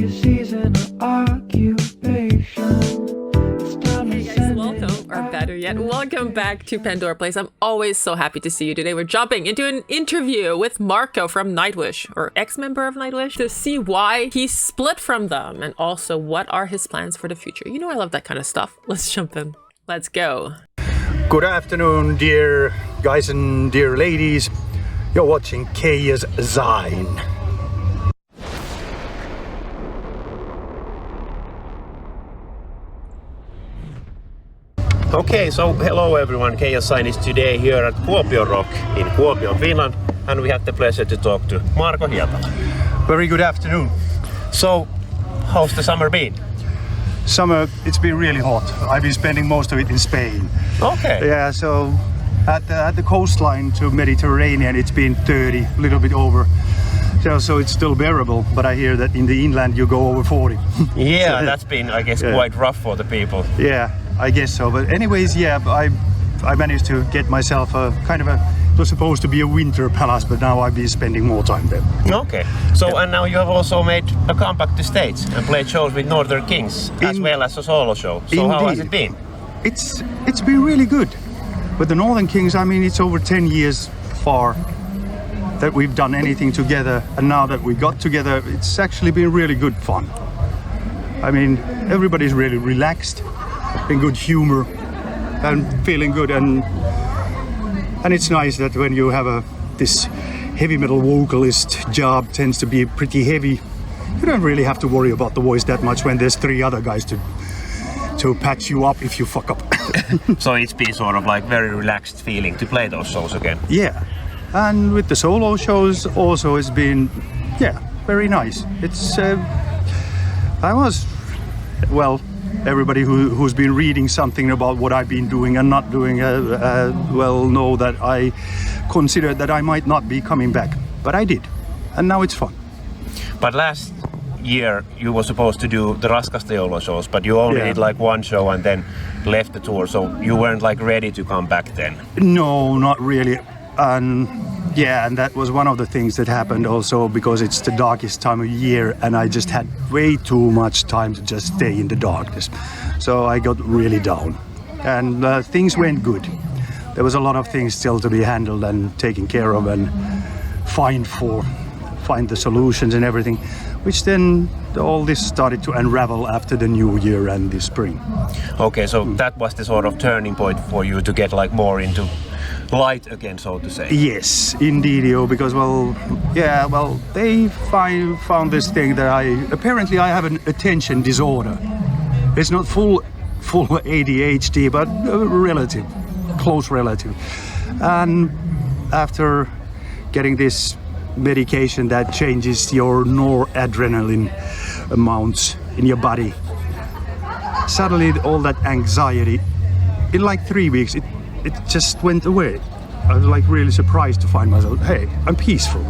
your season or occupation. Hey guys, welcome, or better yet, welcome back to Pandora Talks. I'm always so happy to see you today. We're jumping into an interview with Marko from Nightwish, or ex-member of Nightwish, to see why he split from them and also what are his plans for the future. You know I love that kind of stuff. Let's jump in. Let's go. Good afternoon, dear guys and dear ladies. You're watching Keija's Zine. Okay, so hello everyone. Keija Zine is today here at Kuopio Rock in Kuopio, Finland, and we have the pleasure to talk to Marko Hietala. Very good afternoon. So, how's the summer been? Summer, it's been really hot. I've been spending most of it in Spain. Okay. Yeah, so at the coastline to Mediterranean, it's been 30, a little bit over. So it's still bearable, but I hear that in the inland you go over 40. Yeah, that's been, I guess, quite rough for the people. Yeah, I guess so. But anyways, yeah, I managed to get myself a kind of it was supposed to be a winter palace, but now I've been spending more time there. Okay. So, and now you have also made a comeback to States and played shows with Northern Kings as well as a solo show. So Indeed. How has it been? It's been really good. With the Northern Kings, I mean, it's over 10 years far that we've done anything together, and now that we got together, it's actually been really good fun. I mean, everybody's really relaxed, in good humor, and feeling good, and it's nice that when you have this heavy metal vocalist job tends to be pretty heavy, you don't really have to worry about the voice that much when there's 3 other guys to patch you up if you fuck up. So it's been sort of like very relaxed feeling to play those shows again. Yeah, and with the solo shows also it's been, yeah, very nice. It's, everybody who's been reading something about what I've been doing and not doing, know that I considered that I might not be coming back, but I did, and now it's fun. But last year you were supposed to do the Raskasta Joulua shows, but you only did like one show and then left the tour, so you weren't like ready to come back then. No, not really. And that was one of the things that happened also because it's the darkest time of year and I just had way too much time to just stay in the darkness. So I got really down and things went good. There was a lot of things still to be handled and taken care of and find the solutions and everything, which then all this started to unravel after the new year and the spring. Okay, so that was the sort of turning point for you to get like more into light again, so to say. Yes, indeed, because they found this thing that I have an attention disorder. It's not full ADHD, but close relative. And after getting this medication that changes your noradrenaline amounts in your body, suddenly all that anxiety, in like 3 weeks, it just went away. I was like really surprised to find myself, hey, I'm peaceful.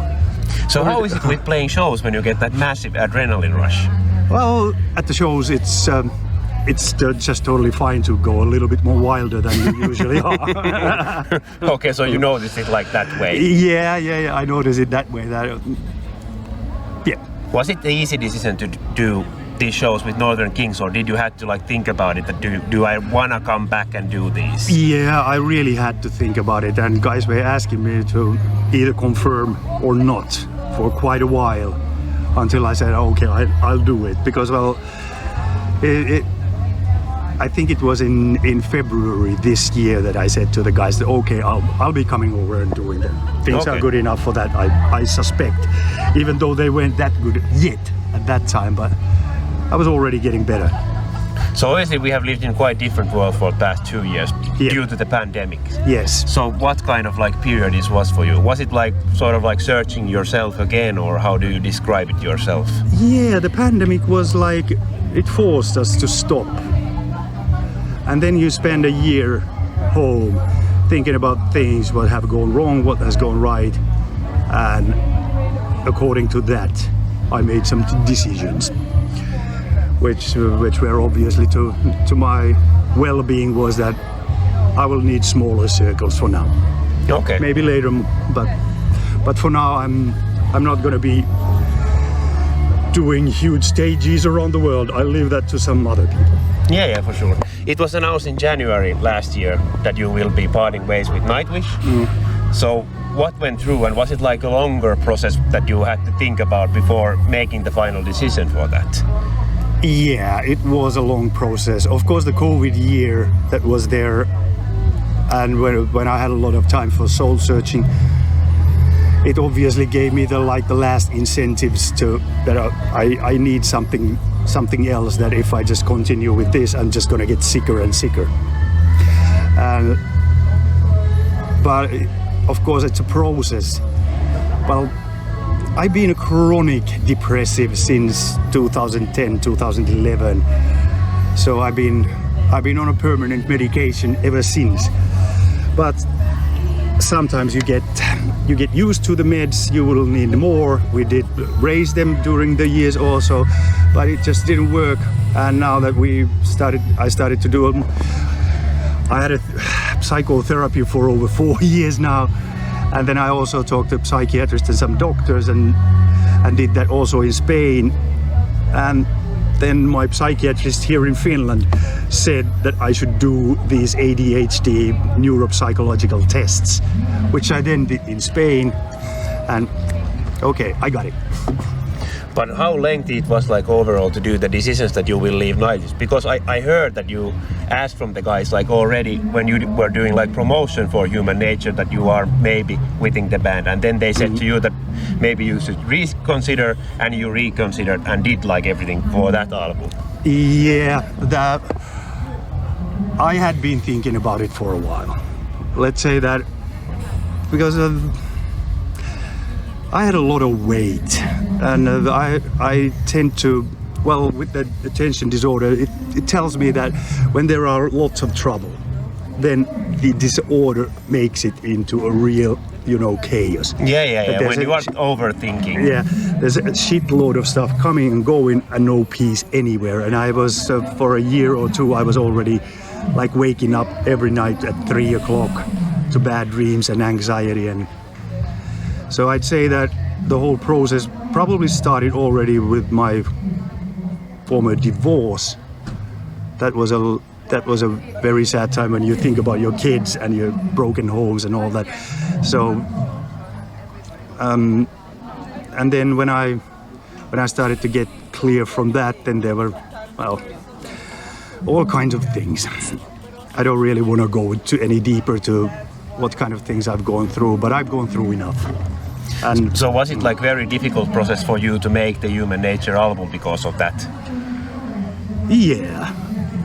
So how is it with playing shows when you get that massive adrenaline rush? Well, at the shows it's just totally fine to go a little bit more wilder than you usually are. Okay, so you notice it like that way? Yeah, I notice it that way. Was it the easy decision to do these shows with Northern Kings, or did you have to like think about it that do I wanna come back and do these? Yeah, I really had to think about it, and guys were asking me to either confirm or not for quite a while until I said okay, I'll do it, because I think it was in February this year that I said to the guys that okay, I'll be coming over and doing them. Things are good enough for that, I suspect, even though they weren't that good yet at that time, but I was already getting better. So obviously we have lived in quite different world for the past 2 years due to the pandemic. Yes. So what kind of like period this was for you? Was it like sort of like searching yourself again, or how do you describe it yourself? Yeah, the pandemic was like, it forced us to stop. And then you spend a year home thinking about things, what have gone wrong, what has gone right. And according to that, I made some decisions, which were obviously to my well-being was that I will need smaller circles for now. Okay. Maybe later, but for now I'm not going to be doing huge stages around the world. I leave that to some other people. Yeah, for sure. It was announced in January last year that you will be parting ways with Nightwish. So what went through, and was it like a longer process that you had to think about before making the final decision for that? Yeah, it was a long process. Of course, the COVID year that was there, and when I had a lot of time for soul searching, it obviously gave me the last incentives to that I need something else. That if I just continue with this, I'm just gonna get sicker and sicker. But of course, it's a process. Well, I've been a chronic depressive since 2010, 2011. So I've been on a permanent medication ever since. But sometimes you get used to the meds, you will need more. We did raise them during the years also, but it just didn't work. And now that I started to do them, I had a psychotherapy for over 4 years now. And then I also talked to psychiatrists and some doctors and did that also in Spain. And then my psychiatrist here in Finland said that I should do these ADHD neuropsychological tests, which I then did in Spain. And okay, I got it. But how lengthy it was like overall to do the decisions that you will leave Nightwish? Because I heard that you asked from the guys like already when you were doing like promotion for Human Nature that you are maybe quitting the band, and then they said to you that maybe you should reconsider, and you reconsidered and did like everything for that album. Yeah, I had been thinking about it for a while. Let's say that because I had a lot of weight, and I tend to, well, with the attention disorder, it tells me that when there are lots of trouble, then the disorder makes it into a real, chaos. Yeah. When you are overthinking. Yeah, there's a shitload of stuff coming and going and no peace anywhere. And I was, for a year or two, I was already like waking up every night at 3 o'clock to bad dreams and anxiety. And so I'd say that the whole process probably started already with my former divorce. That was a very sad time when you think about your kids and your broken homes and all that. So, and then when I started to get clear from that, then there were, well, all kinds of things. I don't really want to go any deeper to what kind of things I've gone through, but I've gone through enough. And so was it like very difficult process for you to make the Human Nature album because of that? Yeah,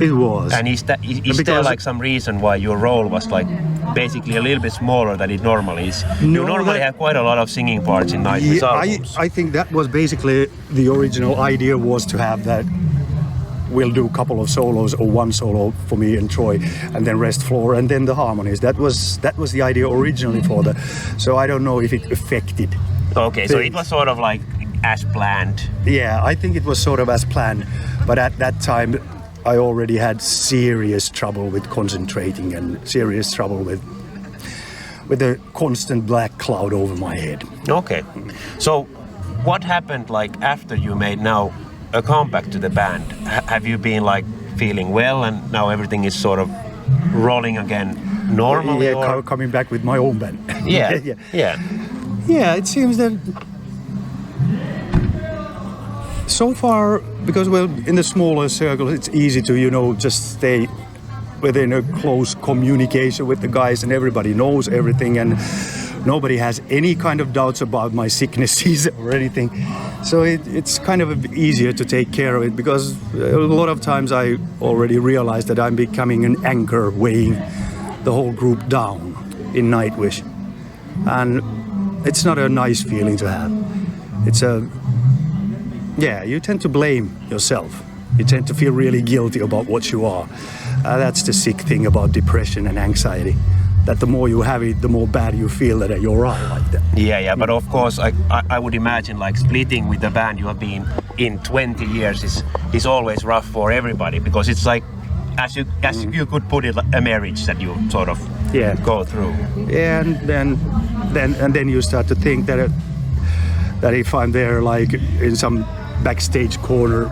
it was. And is there like some reason why your role was like basically a little bit smaller than it normally is? You normally have quite a lot of singing parts in Nightwish albums. I think that was basically the original idea, was to have that. We'll do a couple of solos or one solo for me and Troy, and then rest floor, and then the harmonies. That was the idea originally for the. So I don't know if it affected. Okay, so it was sort of like as planned. Yeah, I think it was sort of as planned, but at that time I already had serious trouble with concentrating and serious trouble with a constant black cloud over my head. Okay, so what happened like after you made now a comeback to the band? Have you been like feeling well and now everything is sort of rolling again normally? Yeah, coming back with my own band. Yeah. It seems that so far, because well, in the smaller circles, it's easy to just stay within a close communication with the guys, and everybody knows everything, and nobody has any kind of doubts about my sicknesses or anything. So it's kind of easier to take care of it, because a lot of times I already realized that I'm becoming an anchor weighing the whole group down in Nightwish. And it's not a nice feeling to have. You tend to blame yourself. You tend to feel really guilty about what you are. That's the sick thing about depression and anxiety. That the more you have it, the more bad you feel that you're all like that. Yeah, but of course I would imagine like splitting with the band you have been in 20 years is always rough for everybody, because it's like as you could put it, a marriage that you sort of go through. Yeah, and then you start to think that if I'm there like in some backstage corner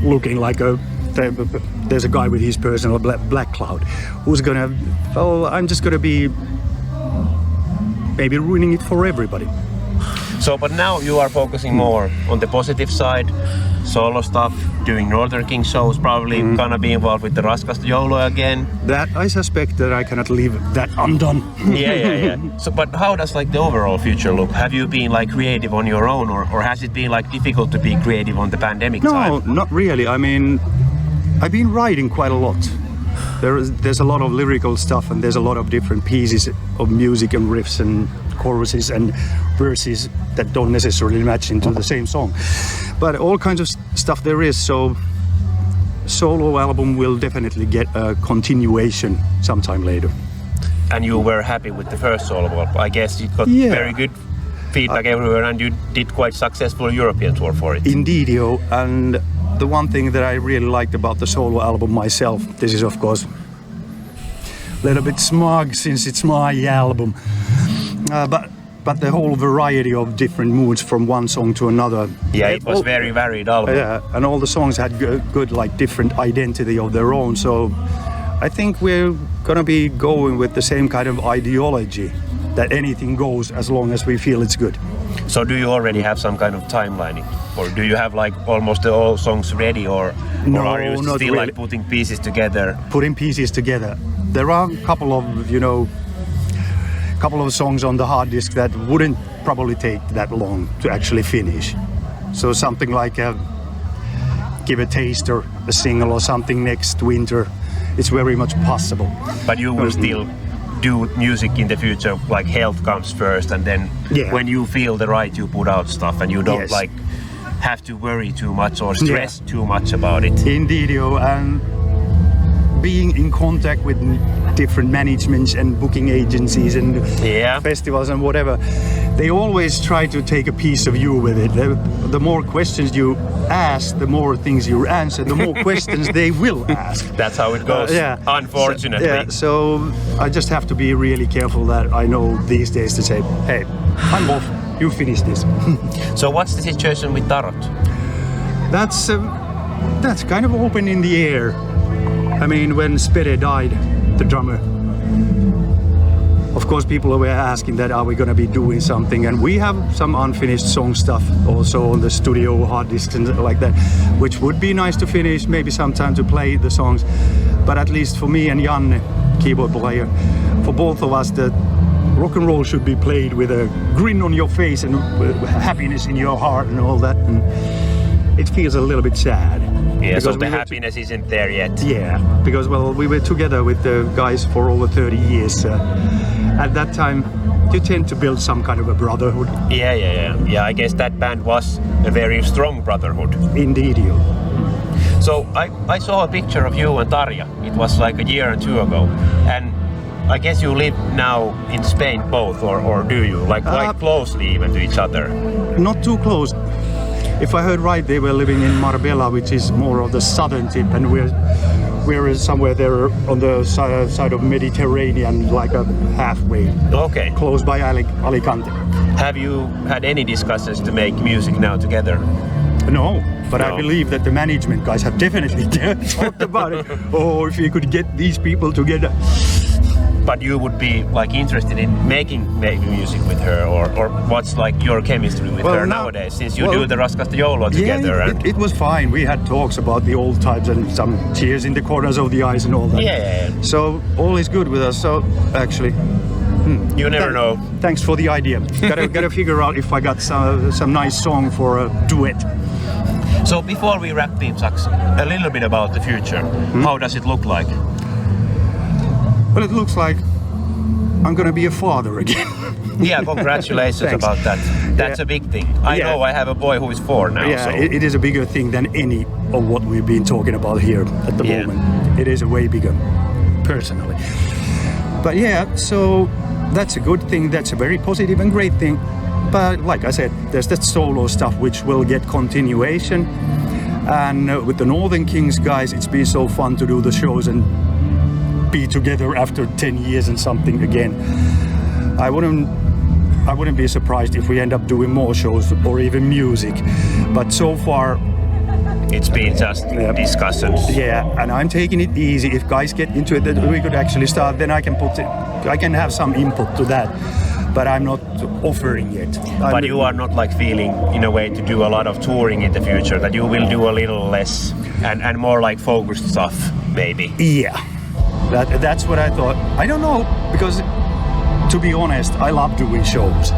looking like there's a guy with his personal black cloud who's gonna, I'm just gonna be maybe ruining it for everybody. So, but now you are focusing more on the positive side, solo stuff, doing Northern King shows, probably gonna be involved with the Raskasta Joulua again. That I suspect that I cannot leave that undone. Yeah. So, but how does like the overall future look? Have you been like creative on your own, or has it been like difficult to be creative on the pandemic time? No, not really. I mean, I've been writing quite a lot. There's a lot of lyrical stuff, and there's a lot of different pieces of music and riffs and choruses and verses that don't necessarily match into the same song. But all kinds of stuff there is, so solo album will definitely get a continuation sometime later. And you were happy with the first solo album. I guess you got very good feedback everywhere, and you did quite successful European tour for it. Indeedio, and the one thing that I really liked about the solo album myself, this is of course a little bit smug since it's my album, but the whole variety of different moods from one song to another. Yeah, it was very varied album. Yeah, and all the songs had good like different identity of their own. So I think we're gonna be going with the same kind of ideology that anything goes as long as we feel it's good. So do you already have some kind of timelining, or do you have like almost all songs ready, or are you not still really. like putting pieces together? Putting pieces together. There are a couple of songs on the hard disk that wouldn't probably take that long to actually finish. So something like Give a Taster, a single or something next winter, it's very much possible. But you will still do music in the future, like health comes first, and then when you feel the right, you put out stuff, and you don't like have to worry too much or stress too much about it. Indeedio, and being in contact with different managements and booking agencies and festivals and whatever, they always try to take a piece of you with it. The more questions you ask, the more things you answer, the more questions they will ask. That's how it goes, unfortunately. So I just have to be really careful that I know these days to say, hey, I'm off, you finish this. So what's the situation with Tarot? That's kind of open in the air. I mean, when Spede died, the drummer, of course people were asking that, are we going to be doing something? And we have some unfinished song stuff also on the studio hard disks and like that, which would be nice to finish, maybe sometime to play the songs. But at least for me and Janne, keyboard player, for both of us, the rock and roll should be played with a grin on your face and happiness in your heart and all that. And it feels a little bit sad. Yeah, so the happiness isn't there yet. Yeah, because we were together with the guys for over 30 years. At that time, you tend to build some kind of a brotherhood. Yeah, I guess that band was a very strong brotherhood. Indeedio. So I saw a picture of you and Tarja. It was like a year or two ago. And I guess you live now in Spain both, or do you? Like quite closely even to each other? Not too close. If I heard right, they were living in Marbella, which is more of the southern tip, and we're somewhere there on the side of Mediterranean, like a halfway. Okay. Close by Alicante. Have you had any discussions to make music now together? No, but I believe that the management guys have definitely talked about it. Oh, if you could get these people together. But you would be like interested in making music with her, or what's like your chemistry with her nowadays, since you do the Raskasta Joulua together? It was fine. We had talks about the old times and some tears in the corners of the eyes and all that. Yeah. So all is good with us. So actually, you never know. Thanks for the idea. Gotta figure out if I got some nice song for a duet. So before we wrap things up, a little bit about the future. How does it look like? Well, it looks like I'm gonna be a father again. Yeah, congratulations about that. That's a big thing. I know I have a boy who is 4 now. Yeah, so. it is a bigger thing than any of what we've been talking about here at the moment. It is a way bigger, personally. But so that's a good thing. That's a very positive and great thing. But like I said, there's that solo stuff which will get continuation. And with the Northern Kings guys, it's been so fun to do the shows and be together after 10 years and something again. I wouldn't I wouldn't be surprised if we end up doing more shows or even music. But so far, It's been just discussions. yeah, and I'm taking it easy. If guys get into it, that we could actually start, then I can have some input to that. But I'm not offering yet. But you are not like feeling in a way to do a lot of touring in the future, that you will do a little less and more like focused stuff, maybe. Yeah, that's what I thought. I don't know, because to be honest, I love doing shows.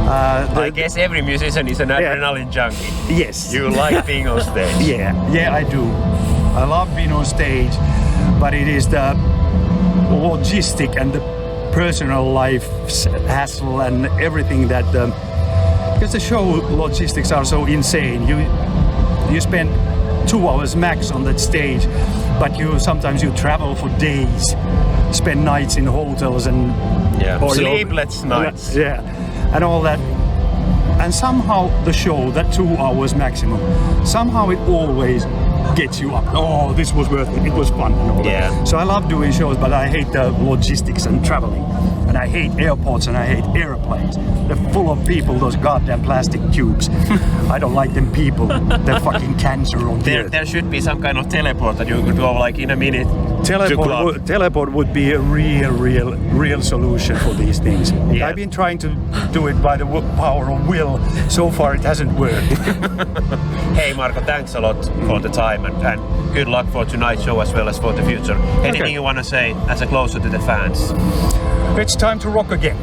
I guess every musician is an adrenaline junkie. Yes. You like being on stage. Yeah, I do. I love being on stage, but it is the logistic and the personal life hassle and everything that because the show logistics are so insane. You spend 2 hours max on that stage, but sometimes you travel for days, spend nights in hotels and sleepless nights. Yeah, and all that. And somehow the show, that 2 hours maximum, somehow it always gets you up. Oh, this was worth it. It was fun and all that. So I love doing shows, but I hate the logistics and traveling. And I hate airports and I hate airplanes. They're full of people, those goddamn plastic tubes. I don't like them people. They're fucking cancer on the earth. There should be some kind of teleport that you could go like in a minute. Teleport would be a real solution for these things. Yeah. I've been trying to do it by the power of will. So far it hasn't worked. Hey Marko, thanks a lot for the time and good luck for tonight's show as well as for the future. Anything you want to say as a closer to the fans? It's time to rock again.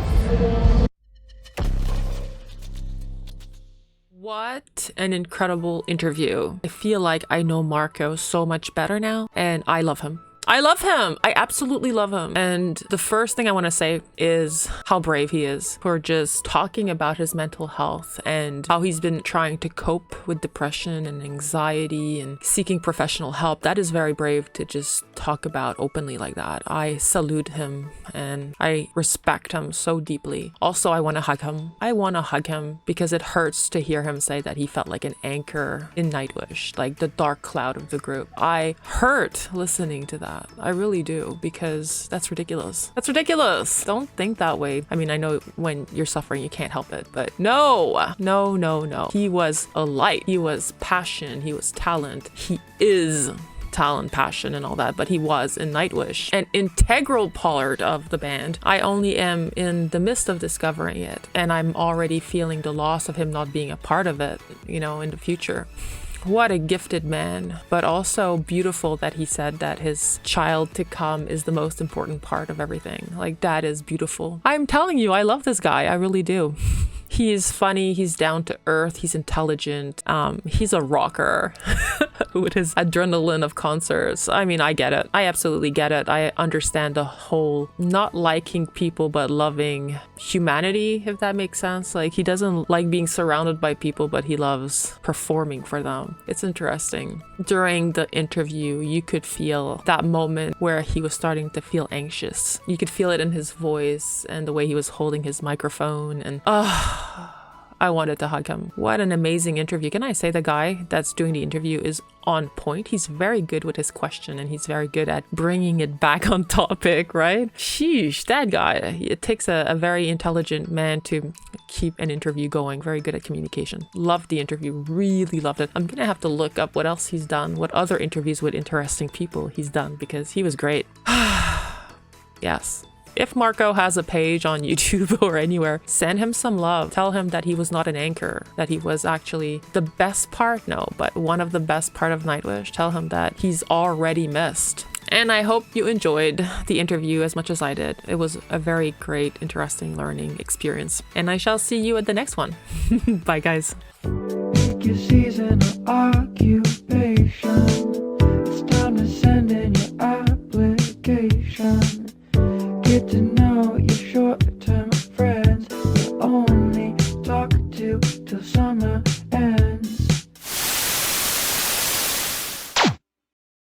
What an incredible interview. I feel like I know Marko so much better now, and I love him. I love him. I absolutely love him. And the first thing I want to say is how brave he is for just talking about his mental health and how he's been trying to cope with depression and anxiety and seeking professional help. That is very brave to just talk about openly like that. I salute him and I respect him so deeply. Also, I want to hug him. I want to hug him because it hurts to hear him say that he felt like an anchor in Nightwish, like the dark cloud of the group. I hurt listening to that. I really do, because that's ridiculous. That's ridiculous. Don't think that way. I mean, I know when you're suffering, you can't help it, but no. He was a light. He was passion. He was talent. He is talent, passion, and all that, but he was in Nightwish, an integral part of the band. I only am in the midst of discovering it, and I'm already feeling the loss of him not being a part of it, in the future. What a gifted man, but also beautiful that he said that his child to come is the most important part of everything. Like, that is beautiful. I'm telling you, I love this guy. I really do. He's funny, he's down to earth, he's intelligent, he's a rocker with his adrenaline of concerts. I mean, I get it. I absolutely get it. I understand the whole not liking people but loving humanity, if that makes sense. Like, he doesn't like being surrounded by people, but he loves performing for them. It's interesting. During the interview, you could feel that moment where he was starting to feel anxious. You could feel it in his voice and the way he was holding his microphone, and I wanted to hug him. What an amazing interview. Can I say the guy that's doing the interview is on point? He's very good with his question and he's very good at bringing it back on topic, right? Sheesh, that guy. It takes a very intelligent man to keep an interview going. Very good at communication. Loved the interview. Really loved it. I'm gonna have to look up what else he's done, what other interviews with interesting people he's done, because he was great. Yes. If Marko has a page on YouTube or anywhere, send him some love. Tell him that he was not an anchor, that he was actually the best part, but one of the best part of Nightwish. Tell him that he's already missed. And I hope you enjoyed the interview as much as I did. It was a very great, interesting learning experience. And I shall see you at the next one. Bye, guys. Pick your season or argue.